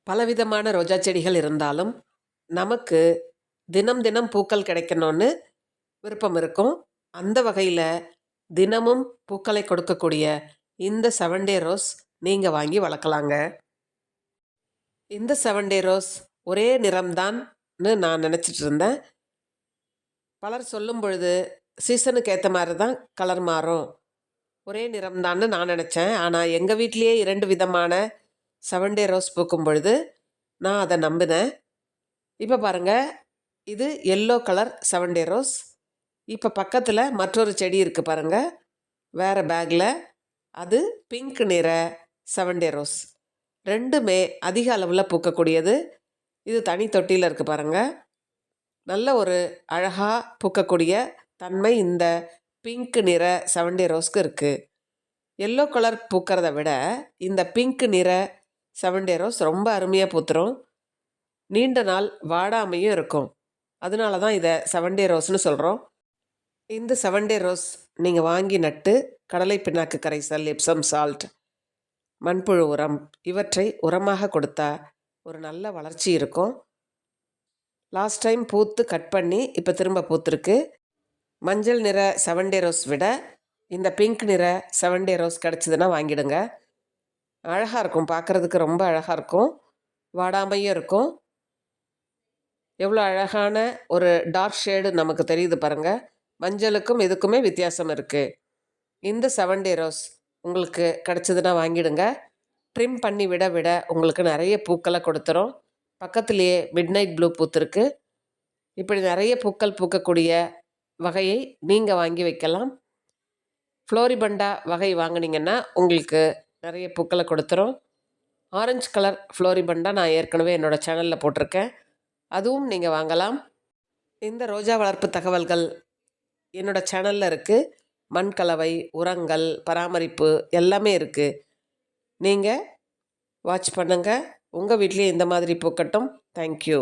பலவிதமான ரோஜா செடிகள் இருந்தாலும், நமக்கு தினம் தினம் பூக்கள் கிடைக்கணும்னு விருப்பம் இருக்கும். அந்த வகையில தினமும் பூக்களை கொடுக்கக்கூடிய இந்த 7 டே ரோஸ் நீங்க வாங்கி வளர்க்கலாங்க. இந்த 7 டே ரோஸ் ஒரே நிறம் தான்னு நான் நினச்சிட்டு இருந்தேன். பலர் சொல்லும் பொழுது சீசனுக்கு ஏத்த மாரி தான் கலர் மாறும். ஒரே நிறம் தான்னு நான் நெனச்சேன். ஆனா எங்க வீட்லயே 2 விதமான 7 டே ரோஸ் பூக்கும் பொழுது, நான் அத நம்பினேன். இப்ப பாருங்க, இது எல்லோ கலர் 7 டே ரோஸ். இப்ப பக்கத்துல மற்றொரு செடி இருக்கு பாருங்க. வேற பேக்ல. அது பிங்க் நிற 7 டே ரோஸ். 2மே அதிக அளவுல பூக்கக்கூடியது. இது தனி தொட்டியில இருக்கு பாருங்க. நல்ல ஒரு அழகா பூக்கக்கூடிய தன்மை இந்த பிங்க் நிற 7 டே ரோஸ்க்கு இருக்கு. எல்லோ கலர் பூக்கிறத விட இந்த பிங்க் நிற 7 டே ரோஸ் ரொம்ப அருமையா பூத்துரும். நீண்ட நாள் வாடாமையும் இருக்கும். அதனால தான் இத 7 டே ரோஸ்ன்னு சொல்றோம். இந்த 7 டே ரோஸ் நீங்க வாங்கி நட்டு கடலை பிண்ணாக்கு கரைசல், எப்சம் சால்ட், மண்புழு உரம் இவற்றை உரமாக கொடுத்தா ஒரு நல்ல வளர்ச்சி இருக்கும். லாஸ்ட் டைம் பூத்து கட் பண்ணி இப்போ திரும்ப பூத்திருக்கு. மஞ்சள் நிற 7 டே ரோஸ் விட இந்த பிங்க் நிற 7 டே ரோஸ் கிடச்சிதுன்னா வாங்கிடுங்க. அழகாக இருக்கும், பார்க்குறதுக்கு ரொம்ப அழகாக இருக்கும், வாடாமையும் இருக்கும். எவ்வளோ அழகான ஒரு டார்க் ஷேடு நமக்கு தெரியுது பாருங்கள். மஞ்சளுக்கும் இதுக்குமே வித்தியாசம் இருக்குது. இந்த 7 டே ரோஸ் உங்களுக்கு கிடச்சிதுன்னா வாங்கிடுங்க. ட்ரிம் பண்ணி விட விட உங்களுக்கு நிறைய பூக்களை கொடுத்துரும். பக்கத்துலேயே மிட் நைட் ப்ளூ பூத்துருக்கு. இப்படி நிறைய பூக்கள் பூக்கக்கூடிய வகையை நீங்கள் வாங்கி வைக்கலாம். ஃப்ளோரிபண்டா வகை வாங்கினீங்கன்னா உங்களுக்கு நிறைய பூக்களை கொடுத்துரும். ஆரஞ்சு கலர் ஃப்ளோரிபண்டா நான் ஏற்கனவே என்னோடய சேனலில் போட்டிருக்கேன், அதுவும் நீங்கள் வாங்கலாம். இந்த ரோஜா வளர்ப்பு தகவல்கள் என்னோடய சேனலில் இருக்குது. மண் கலவை, உரங்கள், பராமரிப்பு எல்லாமே இருக்குது. நீங்கள் வாட்ச் பண்ணுங்கள். உங்கள் வீட்லேயும் இந்த மாதிரி பூக்கட்டும். தேங்க்யூ.